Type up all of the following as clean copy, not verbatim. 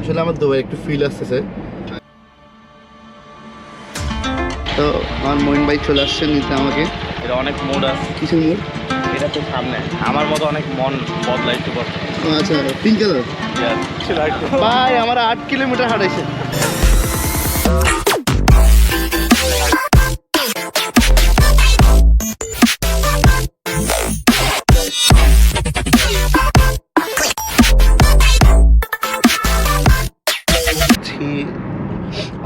আসলে আমার দুবাই একটু ফিল আসতেছে। তো আমার মইন ভাই চলে আসছে নিতে আমাকে। এটা অনেক মোড আছে। কিসের মোড়? এটা তো সামনে আমার মতো অনেক মন বদলাইতে পারবে। আচ্ছা, পিঙ্ক কালার। ভাই আমার 8 কিলোমিটার হাঁটাইছে।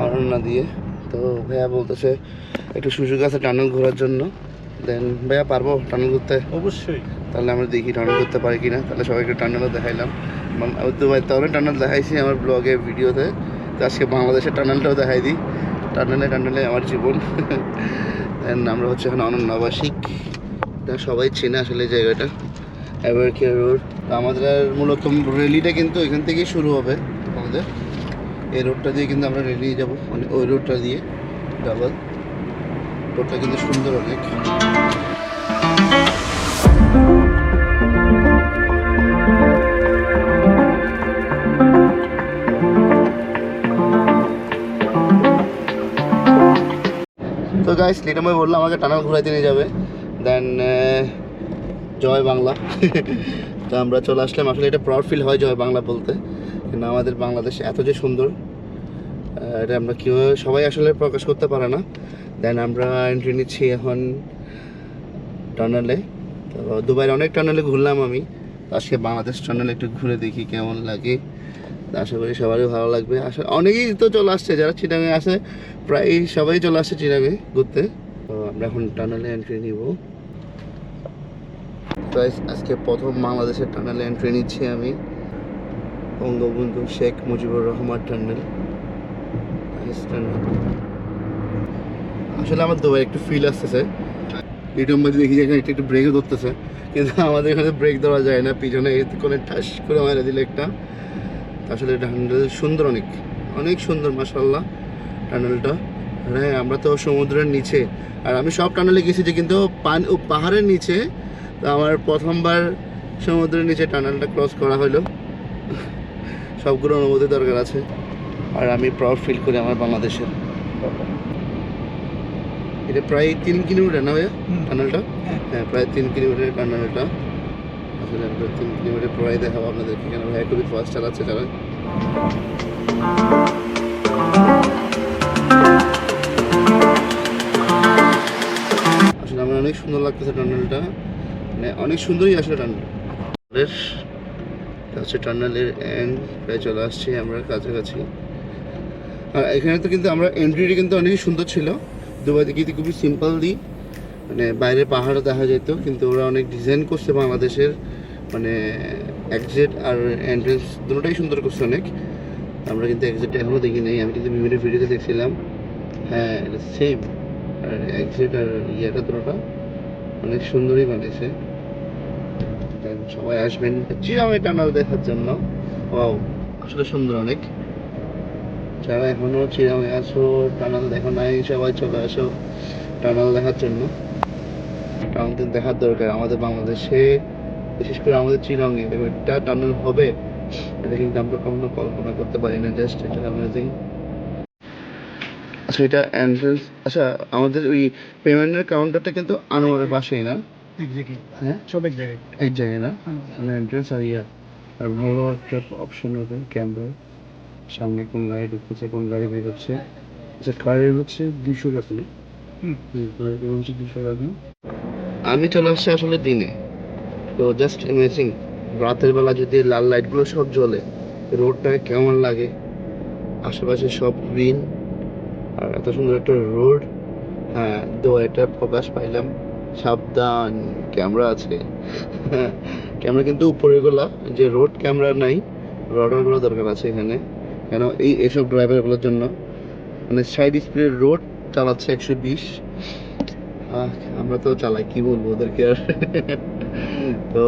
অরণ্যা দিয়ে তো ভাইয়া বলতেছে একটু সুযোগ আছে টানেল ঘোরার জন্য। দেন ভাইয়া পারবো টানেল ঘুরতে? অবশ্যই। তাহলে আমরা দেখি টানেল করতে পারি কিনা। তাহলে সবাইকে টানেলও দেখাইলাম। দুবাই তো অনেক টানেল দেখাইছি আমার ব্লগে ভিডিওতে, তো আজকে বাংলাদেশের টানেলটাও দেখাই দিই। টানেলে আমার জীবন। দেন আমরা হচ্ছে এখন অনন্যাবাসিক, সবাই চেনে আসলে এই জায়গাটা, অ্যাভারকেয়ার রোড। তো আমাদের মূলত র্যালিটা কিন্তু এখান থেকেই শুরু হবে। আমাদের এই রোডটা দিয়ে কিন্তু আমরা রেলিয়ে যাবো, মানে ওই রোডটা দিয়ে ডাবল। রোডটা কিন্তু সুন্দর অনেক। তো গাইস লিটন ভাই বললো আমাকে টানেল ঘুরাইতে নিয়ে যাবে। দেন জয় বাংলা। তো আমরা চলে আসলাম। আসলে এটা প্রাউড ফিল হয় জয় বাংলা বলতে, কিন্তু আমাদের বাংলাদেশ এত যে সুন্দর এটা আমরা কীভাবে সবাই আসলে প্রকাশ করতে পারে না। দেন আমরা এন্ট্রি নিচ্ছি এখন টানেলে। তো দুবাইয়ের অনেক টানেলে ঘুরলাম আমি, আজকে বাংলাদেশ টানেলে একটু ঘুরে দেখি কেমন লাগে। আশা করি সবারই ভালো লাগবে। আসলে অনেকেই তো চলে আসছে, যারা চিটাঙে আসে প্রায় সবাই চলে আসছে চিটাঙে ঘুরতে। তো আমরা এখন টানেলে এন্ট্রি নিব। আজকে প্রথম বাংলাদেশের টানেলে এন্ট্রি নিচ্ছি আমি, বঙ্গবন্ধু শেখ মুজিবুর রহমান টানেল। আসলে আমার দুবাই একটু ফিল আসতেছে। লিটন ভাই দেখি এখানে একটু ব্রেকও ধরতেছে, কিন্তু আমাদের এখানে ব্রেক ধরা যায় না, পিছনে কোনো ঠাস করে মারা দিলে একটা। আসলে টানেল সুন্দর, অনেক অনেক সুন্দর মাশাআল্লাহ টানেলটা। হ্যাঁ আমরা তো সমুদ্রের নিচে, আর আমি সব টানেলে গেছি যে কিন্তু পাহাড়ের নিচে। তো আমার প্রথমবার সমুদ্রের নিচে টানেলটা ক্রস করা হলো। সবগুলো অনুমতি দরকার আছে, আর আমি প্রাউড ফিল করি আমার বাংলাদেশের। এটা প্রায় 3 কিলোমিটার না ভাইয়া টানেলটা? হ্যাঁ প্রায় 3 কিলোমিটার টানেলটা। আসলে আমরা 3 কিলোমিটার প্রায় দেখাবো আপনাদেরকে, কেন ভাইয়া খুবই ফাস্ট চালাচ্ছে যারা। আসলে আমার অনেক সুন্দর লাগতেছে টানেলটা, মানে অনেক সুন্দরই আসলে টানেল। হচ্ছে টানেলের এন্ড প্রায় চলে আসছি আমরা কাছাকাছি। আর এখানে তো কিন্তু আমরা এন্ট্রিটা কিন্তু অনেকই সুন্দর ছিল। দুবাইতে কিন্তু খুবই সিম্পল দিই, মানে বাইরে পাহাড়ও দেখা যেত, কিন্তু ওরা অনেক ডিজাইন করছে বাংলাদেশের, মানে এক্সিট আর এন্ট্রেন্স দুটোটাই সুন্দর করছে অনেক। আমরা কিন্তু এক্সিটটা এখনও দেখি নাই, আমি কিন্তু বিভিন্ন ভিডিওতে দেখছিলাম। হ্যাঁ এটা সেম, আর এক্সিট আর ইয়েটা দুটোটা অনেক সুন্দরই বানিয়েছে। সবাই আসবেন চিরামে টানেল দেখার জন্য। ওয়াও আসলে সুন্দর অনেক। যারা এখনো চিরামে আসো টানেল দেখো নাই, সবাই চলে আসো টানেল দেখার জন্য। টানেল দেখার দরকার আমাদের বাংলাদেশে, বিশেষ করে আমাদের চিরাঙে একটা টানেল হবে, এটা কিন্তু আমরা কখনো কল্পনা করতে পারি না। জাস্ট এটা অ্যামেজিং। আচ্ছা এটা এন্ট্রেন্স, আচ্ছা আমাদের ওই পেমেন্টের কাউন্টারটা কিন্তু আনোয়ারের পাশেই না? হ্যাঁ সব এক জায়গায়। এক জায়গায় না, মানে এন্ট্রেন্স আর ইয়া আর বড় একটা অপশন হবে ক্যামেরা, সামনে কোন গাড়ি ঢুকতেছে কোন গাড়ি বেরোচ্ছে। আচ্ছা গাড়ি হচ্ছে 200 টাকা। গাড়ি হচ্ছে 200 টাকা। আমি চলে আসছি আসলে দিনে, তো জাস্ট অ্যামেজিং। রাতের বেলা যদি লাল লাইটগুলো সব জ্বলে রোডটা কেমন লাগে, আশেপাশে সব গ্রিন আর এত সুন্দর একটা রোড। হ্যাঁ তো একটা প্রকাশ পাইলাম, সাবধান ক্যামেরা আছে। ক্যামেরা কিন্তু উপরের গুলা, যে রোড ক্যামেরা নাই, রডারগুলো দরকার আছে এখানে। কেন এইসব ড্রাইভারগুলোর জন্য, মানে সাইড স্পিডের রোড চালাচ্ছে 120। আমরা তো চালাই, কি বলবো ওদেরকে আর। তো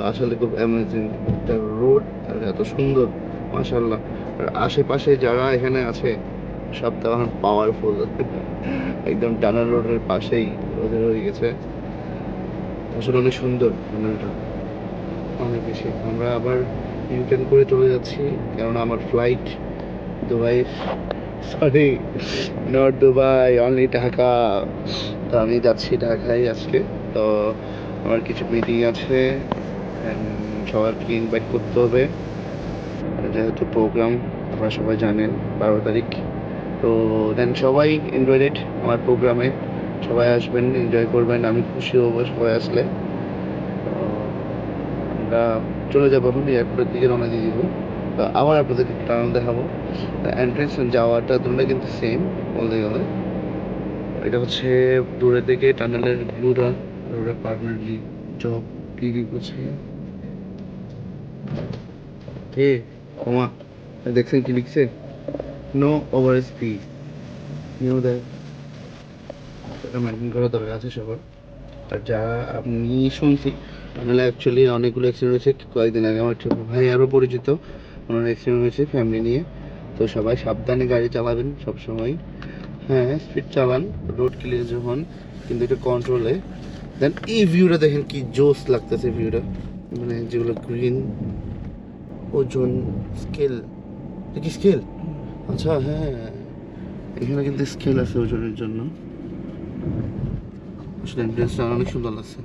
আসলে খুব অ্যামেজিং একটা রোড, আর এত সুন্দর মাশাআল্লাহ। আর আশেপাশে যারা এখানে আছে সব তো এখন পাওয়ারফুল। একদম টানেল রোডের পাশেই ওদের হয়ে গেছে। আসলে অনেক সুন্দর টানেলটা, অনেক বেশি। আমরা আবার ইন্টার্ন করে চলে যাচ্ছি, কেননা আমার flight Dubai, sorry not Dubai, only Dhaka. তো আমি যাচ্ছি ঢাকায় আজকে। তো আমার কিছু মিটিং আছে, and সবাইকে ইনভাইট করতে হবে, যেহেতু প্রোগ্রাম আপনারা সবাই জানেন 12 তারিখ। তো দেন সবাই ইনভাইটেড আমার প্রোগ্রামে, সবাই আসবেন, এনজয় করবেন, আমি খুশি হবো সবাই আসলে। তো আমরা চলে যাবো, এখন এয়ারপোর্টের দিকে রওনা দিয়ে দিব। তো আবার আপনাদের টানেল দেখাবো। এন্ট্রেন্স যাওয়াটা দুটো কিন্তু সেম বলতে গেলে। এটা হচ্ছে দূরে থেকে টানেলের ভিউটা, ওরা পার্মানেন্টলি জব কি করছে। এ ওমা, দেখছেন কি লিখছে? No over speed, new that. এটা মেনটেন করা দরকার আছে সবার। আর যা আমি শুনছি, টানেলে অ্যাকচুয়ালি অনেকগুলো অ্যাক্সিডেন্ট হয়েছে কয়েকদিন আগে। আমার ছোট ভাই আরও পরিচিত, ওনার অ্যাক্সিডেন্ট হয়েছে ফ্যামিলি নিয়ে। তো সবাই সাবধানে গাড়ি চালাবেন সবসময়। হ্যাঁ, স্পিড চালান রোড ক্লিয়ার যখন, কিন্তু এটা কন্ট্রোলে। দেন এই ভিউটা দেখেন কি জোস লাগতেছে ভিউটা, মানে যেগুলো গ্রিন, ওজন স্কেল, এটা কি স্কেল? আচ্ছা হ্যাঁ, এখানে কিন্তু স্কেল আছে ওজনের জন্য। আসলে এমব্রেসটা অনেক সুন্দর লাগছে,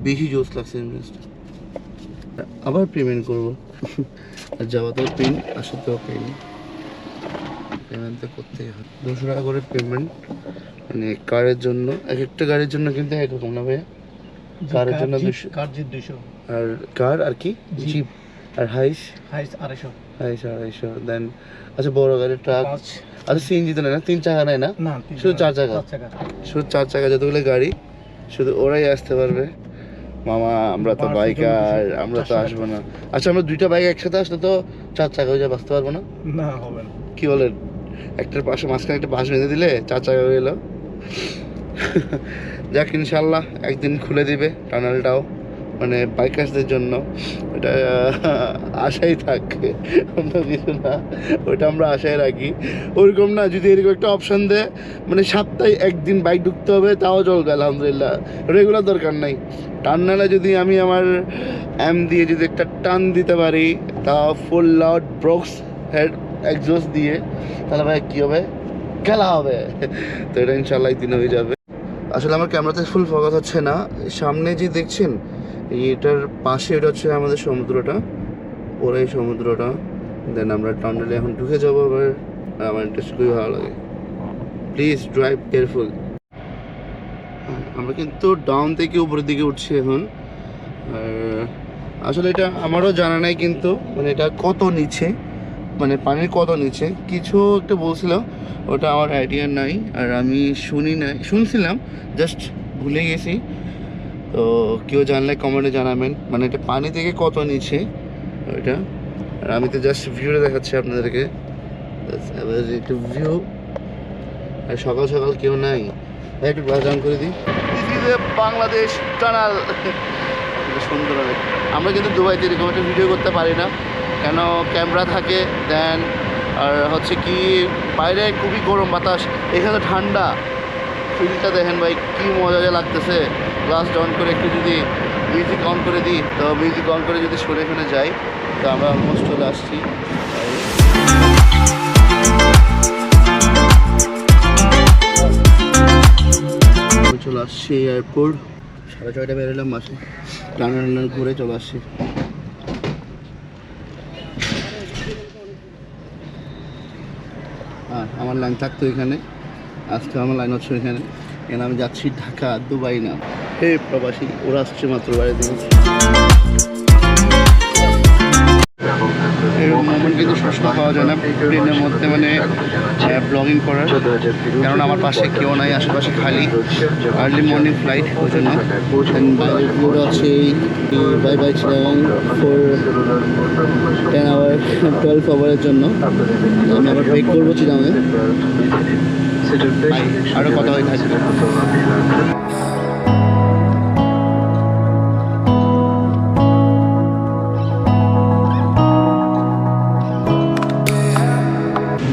বেশি জোস লাগছে এমব্রেসটা। আবার পেমেন্ট করবো, আর যাওয়াতেও পেন, আসাতেও পেন, পেমেন্ট তো করতেই হয়। 200 টাকা করে পেমেন্ট, মানে কারের জন্য। এক একটা গাড়ির জন্য কিন্তু একরকম না ভাইয়া? কারের জন্য 200, কার জিপ 200, আর কার আর কি জিপ, আর হাইস হাইস 250, হাইস 250। দেন আচ্ছা বড় গাড়ি ট্রাক, 5 আচ্ছা সিএনজি তো নেয় না, 3 চাকা নেয় না, না শুধু 4 চাকা, 4 চাকা। শুধু 4 চাকা যতগুলো গাড়ি শুধু ওরাই আসতে পারবে। মামা আমরা তো বাইকার, আমরা তো আসবো না। আচ্ছা আমরা 2টা বাইক একসাথে আসলে তো 4 চাকা হয়ে যায়, বাঁচতে পারবো না? না হবে না। কি বলেন? একটার পাশে মাঝখানে একটা বাস বেঁধে দিলে 4 চাকা হয়ে গেলো। যাক ইনশাল্লাহ একদিন খুলে দিবে টানেলটাও, মানে বাইকার্সদের জন্য। ওটা আশাই থাকে, অন্য কিছু না, ওটা আমরা আশায় রাখি। ওরকম না, যদি এরকম একটা অপশান দেয়, মানে সপ্তাহে একদিন বাইক ঢুকতে হবে, তাও চলবে আলহামদুলিল্লাহ, রেগুলার দরকার নাই। টার্নালে যদি আমি আমার দিয়ে যদি একটা টান দিতে পারি, তা ফুল লাউড ব্রক্স হেড এক্সজস্ট দিয়ে, তাহলে ভাই কী হবে, খেলা হবে। তো এটা ইনশাল্লাহ একদিন হয়ে যাবে। আসলে আমার ক্যামেরাতে ফুল ফোকাস হচ্ছে না, সামনে যে দেখছেন এটার পাশে, এটা হচ্ছে আমাদের সমুদ্রটা, ওরাই সমুদ্রটা। দেন আমরা টানেলে এখন ঢুকে যাবো আবার। আমার ইন্টারেস্ট খুবই ভালো লাগে। Please drive careful. আমরা কিন্তু ডাউন থেকে উপরের দিকে উঠছি এখন। আর আসলে এটা আমারও জানা নাই কিন্তু, মানে এটা কত নিচে, মানে পানির কত নিচে কিছু একটা বলছিল, ওটা আমার আইডিয়া নাই। আর আমি শুনছিলাম, জাস্ট ভুলে গেছি। তো কেউ জানলে কমেন্টে জানাবেন, মানে এটা পানি থেকে কত নিচে ওইটা। আর আমি তো জাস্ট ভিউটা দেখাচ্ছি আপনাদেরকে, একটু ভিউ। আর সকাল সকাল কেউ নাই, একটু গ্লাস ডাউন করে দিই। বাংলাদেশ টানাল সুন্দর হবে। আমরা কিন্তু দুবাইতে এরকম একটা ভিডিও করতে পারি না, কেন ক্যামেরা থাকে। দেন আর হচ্ছে কি বাইরে খুবই গরম বাতাস, এখানে ঠান্ডা। ফিলটা দেখেন ভাই কি মজা যে লাগতেছে। গ্লাস ডাউন করে একটু যদি মিউজিক অন করে দিই, তো মিউজিক অন করে যদি সরে শুনে যাই, তো আমরা অলমোস্ট চলে আসছি। চলে আসছি এয়ারপোর্ট, 6:30 বেরোলাম বাসে, টানা ঘুরে চলে আসছি। হ্যাঁ আমার লাইন থাকতো এখানে, আজকে আমার লাইন হচ্ছে এখানে, কেন আমি যাচ্ছি ঢাকা, দুবাই না। হে প্রবাসী, ওরা আসছে মাত্র বাড়ি থেকে। এরকম মোমেন্ট কিন্তু সবসময় পাওয়া যায় না প্লেনের মধ্যে, মানে ব্লগিং করার, কারণ আমার পাশে কেউ নাই, আশেপাশে খালি। আর্লি মর্নিং ফ্লাইট, ওই জন্য পুরো আছে বাই বাই ছিলাম ফর 10 আওয়ার 12 আওয়ারের জন্য। আমি আবার ব্রেক করবো চিরাঙে, আরও কথা হয়ে থাকবে।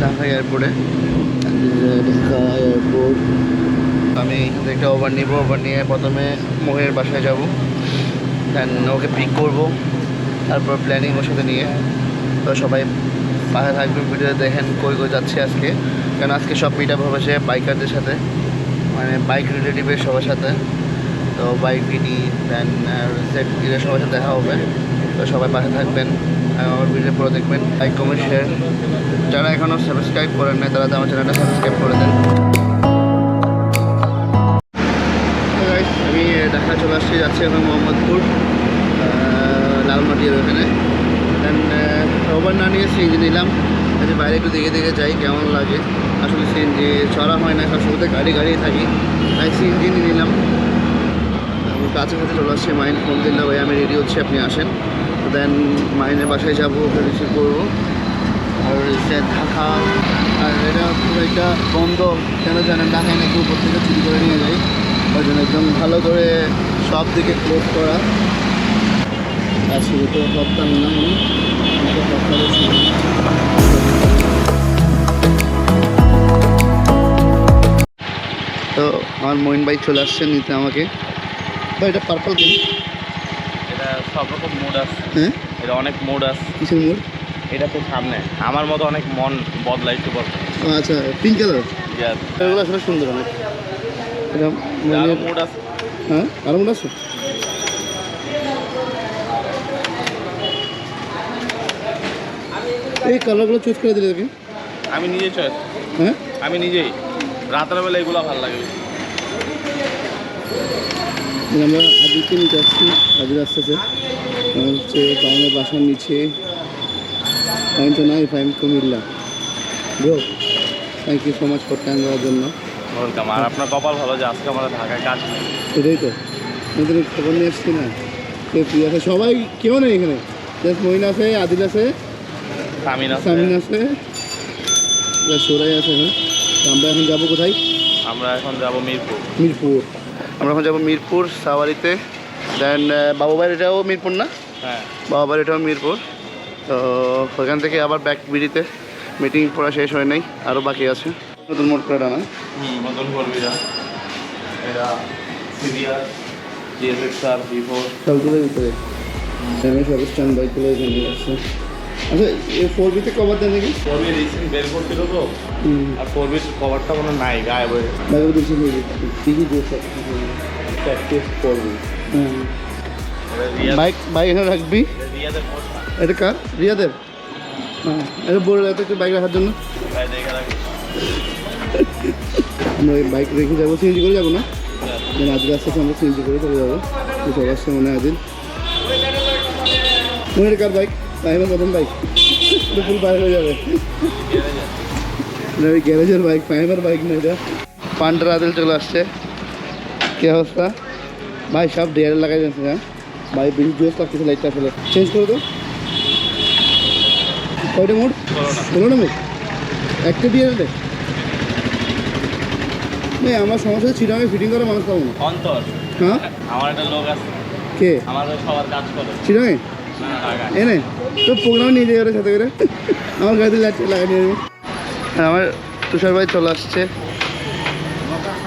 ঢাকা এয়ারপোর্টে, ঢাকা এয়ারপোর্ট। আমি একটা ওভার নিব, ওভার নিয়ে প্রথমে মোহের বাসায় যাব, দেন ওকে পিক করবো, তারপর প্ল্যানিং ওর সাথে নিয়ে। তো সবাই পাশে থাকবেন, ভিডিও দেখেন কই কই যাচ্ছে আজকে, কারণ আজকে সব মিট আপ হবে সে বাইকারদের সাথে, মানে বাইক রিলেটিভের সবার সাথে। তো বাইক ভিডি দেন সেট এর সবার সাথে দেখা হবে। তো সবাই পাশে থাকবেন, আমার ভিডিও পুরো দেখবেন, লাইক কমেন্ট শেয়ার। যারা এখনও সাবস্ক্রাইব করেন না তারা আমার চ্যানেলটা সাবস্ক্রাইব করে দেন। আমি ঢাকা চলে আসছি, যাচ্ছি এখন মোহাম্মদপুর লালমাটির ওখানে। দেন ওভার না নিয়ে সিএনজি নিলাম, আজ বাইরে একটু দেখে দেখে যাই কেমন লাগে। আসলে সিএনজি চড়া হয় না, সবসময় গাড়ি থাকি, তাই সিএনজি নিয়ে নিলাম। কাছাকাছি চলে আসছে, মাইন ফোন দিল, ভাই আমি রেডি হচ্ছি আপনি আসেন। তো দেন মাইনের বাসায় যাবো, ওকে রিসিভ করবো। আর সে ঢাকা, আর এটা পুরো একটা বন্ধ, কেন জানেন ঢাকায় নাকি উপর থেকে চুরি করে নিয়ে যায়, ওই জন্য একদম ভালো করে সব দিকে ক্লোজ করা আছে। তো সপ্তাহ না তো আমার মইন ভাই চলে আসছে নিতে আমাকে। ভাই এটা পার্পল কেন? এটা সব রকম মুড আছে, হ্যাঁ এটা অনেক মুড আছে। কিসের মোড়? এটা তো সামনে আমার মতো অনেক মন বদলাইতে পারবে। ও আচ্ছা, পিঙ্ক কালার। এগুলো আসলে সুন্দর অনেক। এটা মইনের মুড আছে। হ্যাঁ আরো মোড় আছে। এই কালারগুলো চুজ করে দিলে দেখি। আমি নিজেই চয়েস, হ্যাঁ আমি নিজেই রাতের বেলা এগুলো ভালো লাগে। আমরা আদিকে নিতে আসছি, আদির আসতেছে হচ্ছে বাংলা বাসার নিচে। পয়েন্ট নাই ফাইম Comilla. Bro thank you so much for time দেওয়ার জন্য। ওয়েলকাম। আর আপনার কপাল ভালো যে আজকে আমরা ঢাকায় কাজ নেই। সেটাই তো, নতুন খবর নিয়ে এসছি না, কে ফ্রি আছে, সবাই কেউ নেই এখানে, জাস্ট মইন আছে, আদিল আছে, সামিন আছে, সামিন আছে, সোরাই আছে। হ্যাঁ তো আমরা এখন যাবো কোথায়? আমরা এখন যাব মিরপুর। মিরপুর। আমরা এখন যাবো মিরপুর সাওয়ারিতে। দেন বাবুবাড়ির এটাও মিরপুর না? হ্যাঁ, বাবুবাড়ির এটাও মিরপুর। তো ওখান থেকে আবার ব্যাক বিড়িতে, মিটিং পড়া শেষ হয় নাই, আরও বাকি আছে। নতুন মোট করে না নতুন কর্মীরা এরা সিরিয়ার জিএসএক্সআর V4 সবগুলোর ভিতরে সবস্টান বাইকগুলো এখানে আসছে। আচ্ছা এই 4B-তে কভার দেন নাকি? 4B রিসেন্ট বের করছিল তো, আর 4B কভারটা কোনো নাই, গায়েব হয়ে গেছে। বাইকের দিচ্ছি ঠিকই দিয়েছে। প্র্যাকটিস 4B বাইক বাইক এখানে রাখবি। রিয়াদের পোস্ট এটা কার? রিয়াদের? হ্যাঁ এটা বলে রাখতে একটু বাইক রাখার জন্য। গায়ে দেখে রাখি। আমরা এই বাইক রেখে যাবো, সিএনজি করে যাবো না? আদিল আস্তে আস্তে আমরা সিএনজি করে চলে যাবো। তো চলে আসছে মনে হয় আদিল। মনে কার বাইক? ফাহিমের প্রথম বাইক, ফুল বাইক হয়ে যাবে। ওই গ্যারেজের বাইক, ফাহিমের বাইক না এটা। পান্ডার আদিল চলে আসছে। কী অবস্থা ভাই? সব ডিয়ার লাগাই যাচ্ছে। হ্যাঁ ভাই বেশি জোস লাগতেছে, লাইটটা আসলে চেঞ্জ করে দাও। কয়টা মোড়? 16টা মোড়, একটা ডিয়ার দেয়। আমার সমস্যা চিরাঙে ফিটিং করে মানুষ পাবো না। অন্তর, হ্যাঁ আমার একটা লোক আছে, কে? আমাদের সবার কাজ করে চিরাঙে না ঢাকায়। এনে তো প্রোগ্রাম নিয়ে যাই ওর সাথে করে, আমার গাড়িতে লাইট লাগাই নিয়ে যাবো। আমার তুষার ভাই চলে আসছে।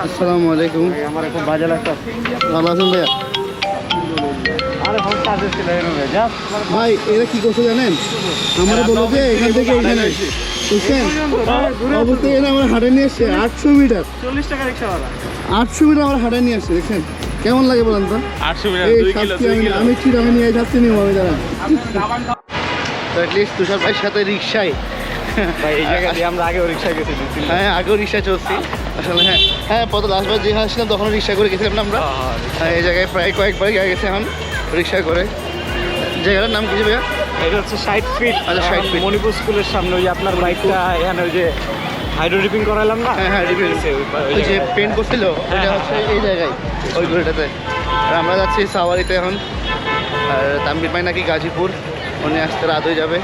আসসালামু আলাইকুম। আমার এখন বাজে লাগতো। ভালো আছেন ভাইয়া? আরে ফোন চার্জ ছিল যা। ভাই এরা কি করছে জানেন? আমার বললো যে এখান থেকে এখানে বুঝছেন, অবশ্যই এরা আমার হাটে নিয়ে এসছে 800 মিটার। 40 টাকা রিক্সাওয়ালা 800 মিটার আমার হাটে নিয়ে আসছে, দেখছেন কেমন লাগে বলেন তো? 800 মিটার এই 2 কিলো, শাস্তি 2 কিলো। আমি চিরাঙে নিয়ে যাচ্ছি নিয়ে আমি দাঁড়ান। তো অ্যাটলিস্ট তুষার ভাইয়ের সাথে রিক্সায়, ভাই এই জায়গা দিয়ে আমরা আগেও রিক্সা গেছি 2-3 হ্যাঁ আগেও রিক্সা চলছি আসলে। হ্যাঁ হ্যাঁ পথ লাস্টবার যে আসছিলাম তখন রিক্সা করে গেছিলাম না আমরা। হ্যাঁ এই জায়গায় প্রায় কয়েকবার গেছে এখন রিক্সা করে। জায়গাটার নাম কিছু ভাইয়া? এটা হচ্ছে 60 ফিট। আচ্ছা, 60 feet। মণিপুর স্কুলের সামনে ওই আপনার বাইকটা এখানে ওই যে হাইড্রো রিপিং করাইলাম না। হ্যাঁ হ্যাঁ রিপেয়ার ওই যে পেন্ট করছিল ওইটা হচ্ছে এই জায়গায়, ওই ঘড়িটাতে। আর আমরা যাচ্ছি সাওয়ারিতে এখন। আর তাম্বির ভাই নাকি গাজীপুর, উনি আসতে রাত হয়ে যাবে।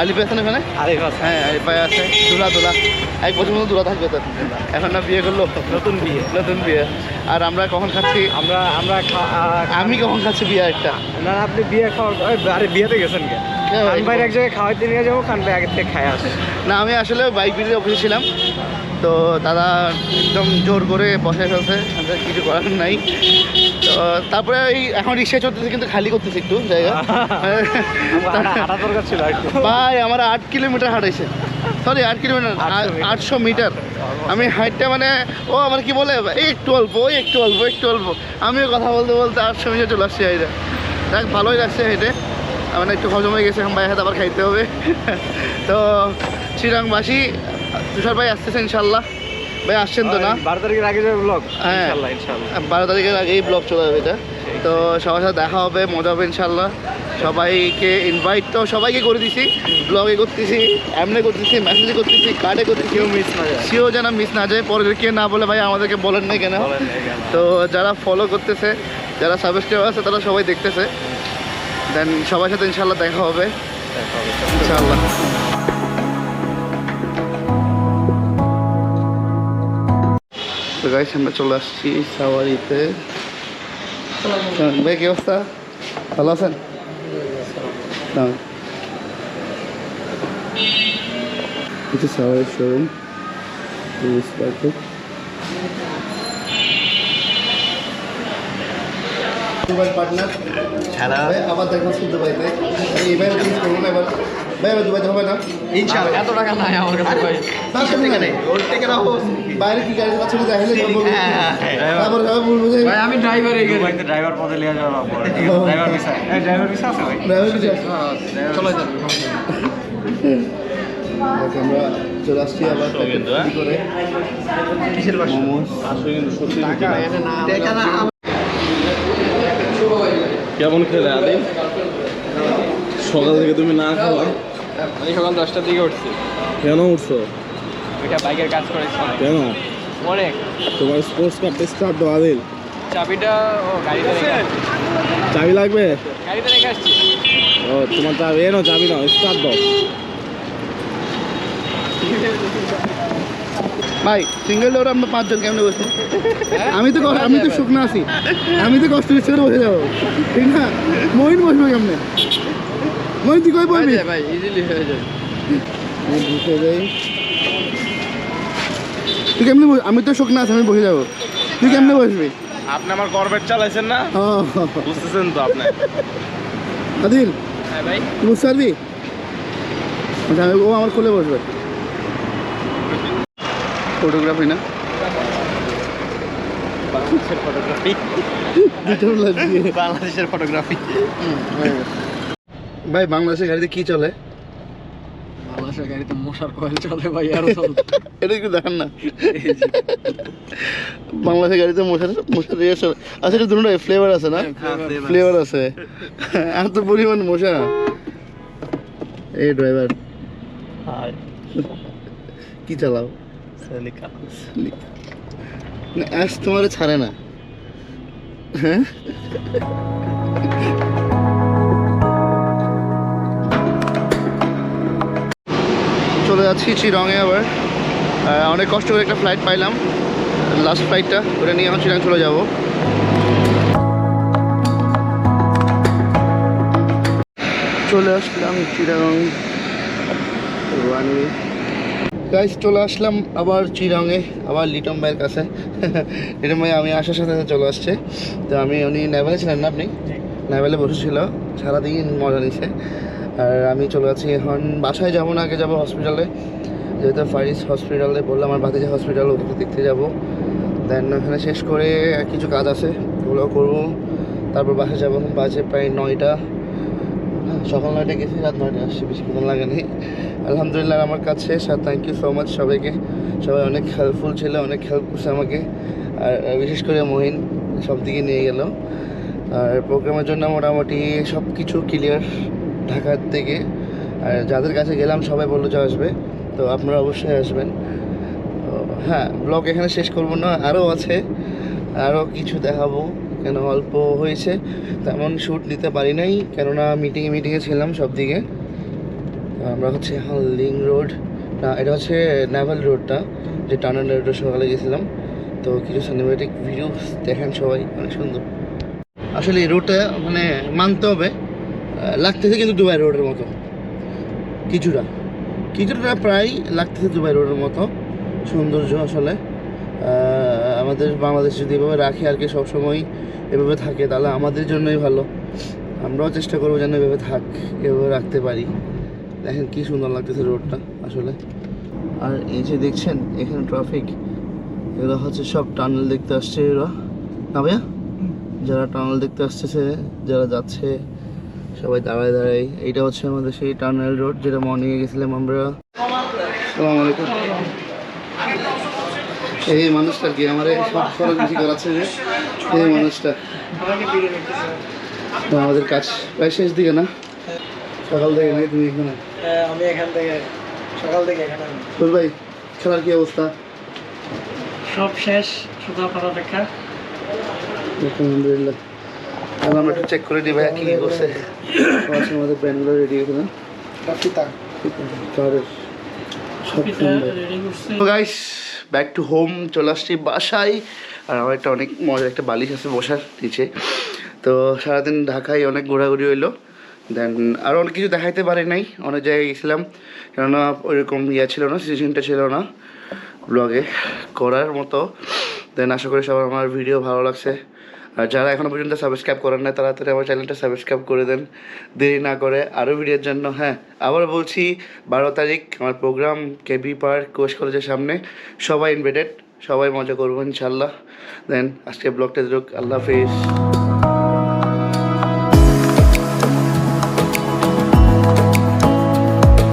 আলিফ আছে না এখানে? আরে বাস হ্যাঁ আলিফ ভাই আছে। দুলা 1 বছর মতো দুলা থাকবে তো, এখন না বিয়ে করলো, নতুন বিয়ে। নতুন বিয়ে। আর আমরা কখন খাচ্ছি? আমরা আমি কখন খাচ্ছি বিয়ে একটা? না আপনি বিয়ে খাওয়ার আরে বিয়েতে গেছেন কে? খান ভাইয়ের এক জায়গায় খাওয়াইতে নিয়ে যাবো, খান ভাই আগে থেকে খায় আসে। না আমি আসলে বাইক বিড়ির অফিসে ছিলাম, তো দাদা একদম জোর করে বসে ফেলছে, আমাদের কিছু করার নাই। তো তারপরে এই এখন রিক্সায় চলতেছে কিন্তু খালি করতেছে একটু জায়গা। হাঁটা দরকার ছিল একটু। ভাই আমার 8 কিলোমিটার হাঁটাইছে, সরি 8 কিলোমিটার 800 মিটার। আমি হাইটটা মানে ও আমার কি বলে এই একটু অল্প, ওই একটু অল্প, একটু অল্প, আমিও কথা বলতে বলতে 800 মিটার চলে আসছি হাইটে। দেখ ভালোই লাগছে হেঁটে, মানে একটু হজম হয়ে গেছে, এখন ভাই হাতে আবার খাইতে হবে। তো চিরাংবাসী তুষার ভাই আসতেছে ইনশাল্লাহ। ভাই আসছেন তো না? 12 তারিখের আগে যাবে ব্লগ। হ্যাঁ ইনশাআল্লাহ ইনশাআল্লাহ। 12 তারিখের আগেই ব্লগ চলে যাবে এটা। তো সবার সাথে দেখা হবে, মজা হবে ইনশাল্লাহ। সবাইকে ইনভাইট তো সবাইকে করে দিছি, ব্লগে করতেছি, এমনি করতেছি, মেসেজে করতেছি, কার্ডে করতেছি, কেউ মিস না যায়। সেও যেন মিস না যায়। পরে কে না বলে ভাই আমাদেরকে বলেন নাই কেন। বলেন এই কেন? তো যারা ফলো করতেছে, যারা সাবস্ক্রাইবার আছে তারা সবাই দেখতেছে, দেন সবার সাথে ইনশাল্লাহ দেখা হবে দেখা হবে। ইনশাল্লাহ। তো গাইস আমরা চলে আসছি সাওয়ারিতে। ভাই কি অবস্থা, ভালো আছেন? হ্যাঁ, এটা সাওয়ারির শোরুম। দুবাই পার্টনার খেলা ভাই, আবার দেখা হচ্ছে দুবাইতে। এবার চেঞ্জ করবো না, এবার ভাই আবার দুবাইতে হবে না ইনশাআল্লাহ। এত টাকা নাই আমার কাছে ভাই। তার সাথে নেই, ওর থেকে রাখো। বাইরে কি গাড়ি চালাচ্ছিল দেখাইলে বলবো, তারপর সবাই বলবো যে ভাই আমি ড্রাইভার, এই দুবাইতে ড্রাইভার পদে লিয়ে যাওয়ার পর ড্রাইভার ভিসা, এই ড্রাইভার ভিসা আছে ভাই। ড্রাইভার কিছু আছে। চলে যাবে। আমরা চলে আসছি আবার প্যাকেট করে কিসের বাসা? মোমোস। টাকা এনে না দেখা না। কেমন খেলে আদি? সকাল থেকে তুমি না খাওয়া আমি সকাল 10টার দিকে উঠছি। কেন উঠছো? ওইটা বাইকের কাজ করেছি কেন? অনেক। তোমার স্পোর্টস কার স্টার্ট দাও আদিল, চাবিটা ও গাড়িতে রেখে আসছি। চাবি লাগবে? গাড়িতে রেখে আসছি। ও তোমার চাবি এনো, চাবি নাও, স্টার্ট দাও। ভাই সিঙ্গেল ডোর আমরা 5 জন কেমনে বসবো? আমি তো শুকনো আছি, আমি তো কষ্ট করে বসে যাবো, ঠিক না? মহিন বসবো কেমনে? মহিন তুই কই বসবি? ভাই ইজিলি হয়ে যায়। আমি ঢুকে যাই, তুই কেমনে আমি তো শুকনো আছি, আমি বসে যাবো, তুই কেমনে বসবি? আপনি আমার কর্বেট চালাইছেন না, হ্যাঁ বুঝতেছেন তো আপনি। আদিল হ্যাঁ ভাই। তুই বুঝতে পারবি? আচ্ছা, ও আমার কোলে বসবে। ফটোগ্রাফি না, বাংলাদেশের ফটোগ্রাফি। বাংলাদেশের ফটোগ্রাফি। ভাই বাংলাদেশের গাড়িতে কি চলে? বাংলাদেশের গাড়িতে মশার কয়েল চলে ভাই, আরো চলে। এটা একটু দেখান না। বাংলাদেশের গাড়িতে মশার ইয়ে চলে। আচ্ছা, এটা দুটোই ফ্লেভার আছে না? ফ্লেভার আছে, এত পরিমাণ মশা। এই ড্রাইভার কি চালাও? না আজ তোমার ছাড়ে না। হ্যাঁ, চলে যাচ্ছি চিরঙে আবার। অনেক কষ্ট করে একটা ফ্লাইট পাইলাম, লাস্ট ফ্লাইটটা, ওটা নিয়ে এখন চিরাং চলে যাব। চলে আসলাম চিরাং রানওয়ে। গাইস চলে আসলাম আবার চিরাঙে, আবার লিটন ভাইয়ের কাছে। লিটন ভাই আমি আসার সাথে সাথে চলে আসছে। তো উনি নেভেলে ছিলেন না, আপনি নেভেলে বসেছিল, সারাদিন মজা নিছে। আর আমি চলে যাচ্ছি এখন বাসায়, যাবো না, আগে যাবো হসপিটালে, যেহেতু ফারিস হসপিটালে বললাম, আমার ভাতিজা হসপিটাল, ওখানে দেখতে যাবো। দেন ওখানে শেষ করে কিছু কাজ আছে, ওগুলো করবো। তারপর বাসায় যাবো, বাজে প্রায় 9টা। সকাল 9টায় গেছি, রাত 9টায় আসছি, বেশিক্ষণ লাগেনি। আলহামদুলিল্লাহ আমার কাজ শেষ। আর থ্যাংক ইউ সো মাচ সবাইকে, সবাই অনেক হেল্পফুল ছিল, অনেক হেল্প করছে আমাকে। আর বিশেষ করে মহিন সব দিকে নিয়ে গেল। আর প্রোগ্রামের জন্য মোটামুটি সব কিছু ক্লিয়ার ঢাকার থেকে। আর যাদের কাছে গেলাম সবাই বললো যে আসবে, তো আপনারা অবশ্যই আসবেন। তো হ্যাঁ, ব্লগ এখানে শেষ করবো না, আরও আছে, আরও কিছু দেখাবো। কেন অল্প হয়েছে, তেমন শ্যুট নিতে পারি নাই, কেননা মিটিংয়ে ছিলাম সব দিকে। আমরা হচ্ছে এখন লিং রোড না, এটা হচ্ছে নেভাল রোডটা, যে টার্নার রোডে সকালে গেছিলাম। তো কিছু সিনেমেটিক ভিডিও দেখেন সবাই, অনেক সুন্দর। আসলে এই রোডটা মানে মানতে হবে, লাগতেছে কিন্তু দুবাই রোডের মতো, কিছুটা প্রায় লাগতেছে দুবাই রোডের মতো সৌন্দর্য আসলে। আমাদের বাংলাদেশ যদি এভাবে রাখে আর কি সবসময় এভাবে থাকে তাহলে আমাদের জন্যই ভালো। আমরাও চেষ্টা করবো যেন এভাবে এভাবে রাখতে পারি। দেখেন কি সুন্দর লাগতেছে রোডটা আসলে। আর এই যে দেখছেন এখানে ট্রাফিক, এরা হচ্ছে সব টানেল দেখতে আসছে এরা, না ভাইয়া? যারা টানেল দেখতে আসতেছে, যারা যাচ্ছে সবাই দাঁড়ায় দাঁড়ায়। এইটা হচ্ছে আমাদের সেই টানেল রোড যেটা মর্নিংয়ে গেছিলাম আমরা। আসসালামু আলাইকুম। এই মানুষটা কি আমার সব খরচ বেশি করাচ্ছে যে এই মানুষটা। তো আমাদের কাজ প্রায় শেষ দিকে না? সকাল থেকে নেই তুমি এখানে? আমি এখান থেকে সকাল থেকে এখানে বল ভাই, খেলার কি অবস্থা? সব শেষ, শুধু আপনার অপেক্ষা। আলহামদুলিল্লাহ। তাহলে আমরা একটু চেক করে দিই ভাইয়া কী কী করছে। আমাদের ব্যান্ডগুলো রেডি হয়েছে না? কারের সব সুন্দর। রেডি করছে। তো গাইস ব্যাক টু হোম, চলে আসছি বাসায়। আর আমার একটা অনেক মজার একটা বালিশ আছে বসার নিচে। তো সারাদিন ঢাকায় অনেক ঘোরাঘুরি হইলো। দেন আরও অনেক কিছু দেখাইতে পারি নাই, অনেক জায়গায় গেছিলাম, কেননা ওইরকম ছিল না, সিচুয়েশনটা ছিল না ব্লগে করার মতো। দেন আশা করি সবার আমার ভিডিও ভালো লাগছে। আর যারা এখনও পর্যন্ত সাবস্ক্রাইব করেন না তাড়াতাড়ি আমার চ্যানেলটা সাবস্ক্রাইব করে দেন দেরি না করে আরও ভিডিওর জন্য। হ্যাঁ, আবার বলছি 12 তারিখ আমার প্রোগ্রাম কেবি পার্ক কোয়েস কলেজের সামনে, সবাই ইনভাইটেড, সবাই মজা করবো ইনশাল্লাহ। দেন আজকে ব্লগটা দিল, আল্লাহ হাফিজ।